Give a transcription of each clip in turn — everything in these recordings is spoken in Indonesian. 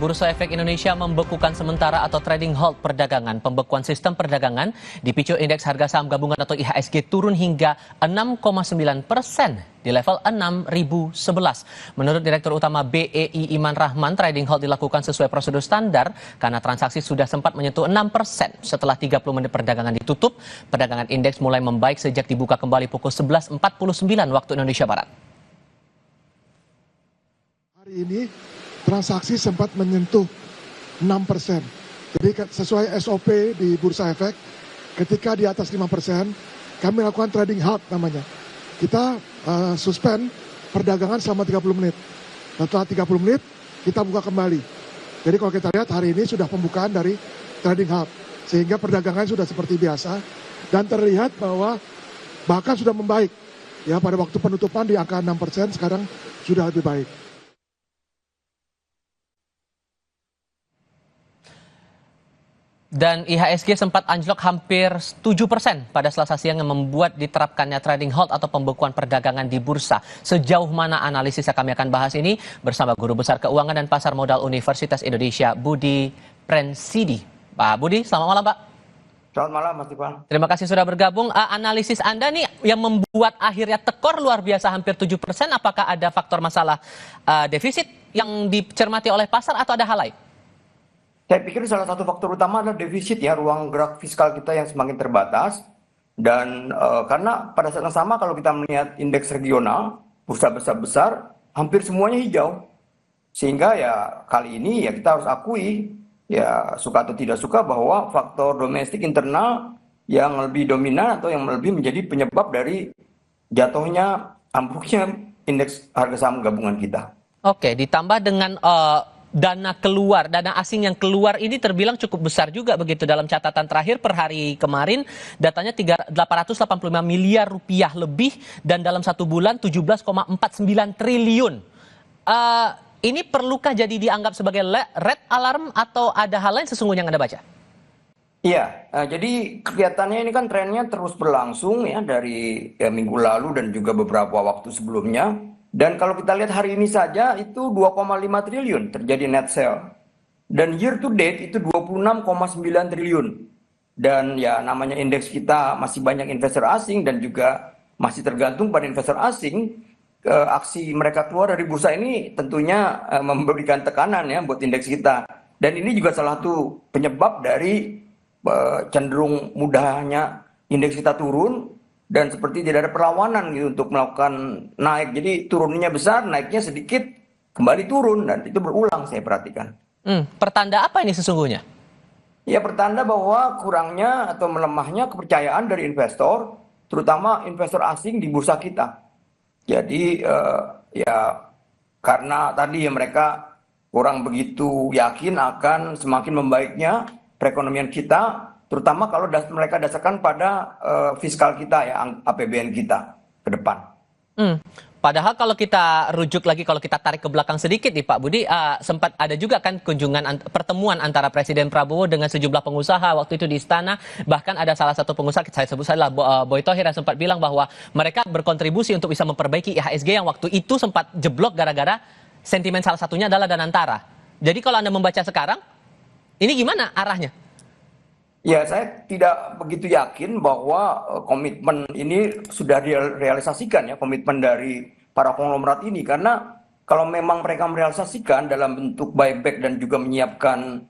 Bursa Efek Indonesia membekukan sementara atau trading halt perdagangan. Pembekuan sistem perdagangan dipicu indeks harga saham gabungan atau IHSG turun hingga 6,9% di level 6.011. Menurut Direktur Utama BEI Iman Rahman, trading halt dilakukan sesuai prosedur standar karena transaksi sudah sempat menyentuh 6%. Setelah 30 menit perdagangan ditutup, perdagangan indeks mulai membaik sejak dibuka kembali pukul 11.49 waktu Indonesia Barat. Hari ini transaksi sempat menyentuh 6%. Jadi sesuai SOP di Bursa Efek, ketika di atas 5%, kami lakukan trading halt namanya. Kita suspend perdagangan selama 30 menit. Setelah 30 menit, kita buka kembali. Jadi kalau kita lihat hari ini sudah pembukaan dari trading halt. Sehingga perdagangan sudah seperti biasa. Dan terlihat bahwa bahkan sudah membaik. Ya, pada waktu penutupan di angka 6%, sekarang sudah lebih baik. Dan IHSG sempat anjlok hampir 7% pada Selasa siang yang membuat diterapkannya trading halt atau pembekuan perdagangan di bursa. Sejauh mana analisisnya kami akan bahas ini bersama Guru Besar Keuangan dan Pasar Modal Universitas Indonesia, Budi Prensidi. Pak Budi, selamat malam Pak. Selamat malam Mas Iqbal. Terima kasih sudah bergabung. Analisis Anda nih yang membuat akhirnya tekor luar biasa hampir 7%, apakah ada faktor masalah defisit yang dicermati oleh pasar atau ada hal lain? Saya pikir salah satu faktor utama adalah defisit ya, ruang gerak fiskal kita yang semakin terbatas. Dan karena pada saat yang sama kalau kita melihat indeks regional, bursa besar-besar, hampir semuanya hijau. Sehingga ya kali ini ya kita harus akui, ya suka atau tidak suka, bahwa faktor domestik internal yang lebih dominan atau yang lebih menjadi penyebab dari jatuhnya, ambruknya indeks harga saham gabungan kita. Oke, ditambah dengan dana asing yang keluar ini terbilang cukup besar juga begitu. Dalam catatan terakhir per hari kemarin datanya 885 miliar rupiah lebih dan dalam satu bulan 17,49 triliun. Ini perlukah jadi dianggap sebagai red alarm atau ada hal lain sesungguhnya yang Anda baca? Iya, jadi kelihatannya ini kan trennya terus berlangsung ya dari minggu lalu dan juga beberapa waktu sebelumnya. Dan kalau kita lihat hari ini saja itu 2,5 triliun terjadi net sale. Dan year to date itu 26,9 triliun. Dan ya namanya indeks kita masih banyak investor asing dan juga masih tergantung pada investor asing. Aksi mereka keluar dari bursa ini tentunya memberikan tekanan ya buat indeks kita. Dan ini juga salah satu penyebab dari cenderung mudahnya indeks kita turun. Dan seperti tidak ada perlawanan gitu untuk melakukan naik. Jadi turunnya besar, naiknya sedikit, kembali turun. Dan itu berulang saya perhatikan. Pertanda apa ini sesungguhnya? Ya pertanda bahwa kurangnya atau melemahnya kepercayaan dari investor, terutama investor asing di bursa kita. Jadi ya karena tadi ya mereka kurang begitu yakin akan semakin membaiknya perekonomian kita, terutama kalau mereka dasarkan pada fiskal kita ya, APBN kita ke depan. Padahal kalau kita rujuk lagi, kalau kita tarik ke belakang sedikit nih Pak Budi, sempat ada juga kan pertemuan antara Presiden Prabowo dengan sejumlah pengusaha waktu itu di istana. Bahkan ada salah satu pengusaha, saya sebut saja Boy Thohir, yang sempat bilang bahwa mereka berkontribusi untuk bisa memperbaiki IHSG yang waktu itu sempat jeblok gara-gara sentimen salah satunya adalah Danantara. Jadi kalau Anda membaca sekarang, ini gimana arahnya? Ya, saya tidak begitu yakin bahwa komitmen ini sudah direalisasikan ya, komitmen dari para konglomerat ini. Karena kalau memang mereka merealisasikan dalam bentuk buyback dan juga menyiapkan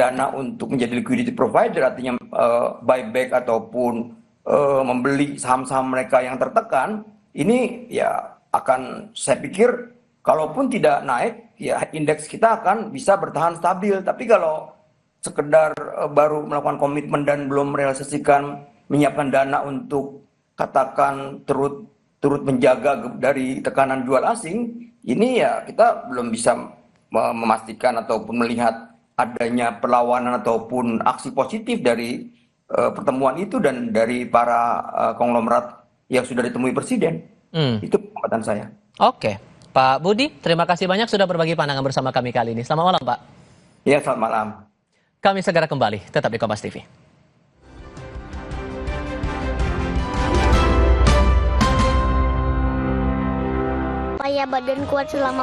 dana untuk menjadi liquidity provider, artinya buyback ataupun membeli saham-saham mereka yang tertekan, ini ya akan, saya pikir, kalaupun tidak naik, ya indeks kita akan bisa bertahan stabil. Tapi kalau sekedar baru melakukan komitmen dan belum merealisasikan menyiapkan dana untuk katakan turut menjaga dari tekanan jual asing, ini ya kita belum bisa memastikan ataupun melihat adanya perlawanan ataupun aksi positif dari pertemuan itu dan dari para konglomerat yang sudah ditemui Presiden. Itu pengamatan saya. Oke, Pak Budi, terima kasih banyak sudah berbagi pandangan bersama kami kali ini. Selamat malam Pak. Ya, selamat malam. Kami segera kembali, tetap di Kompas TV. Supaya badan kuat selama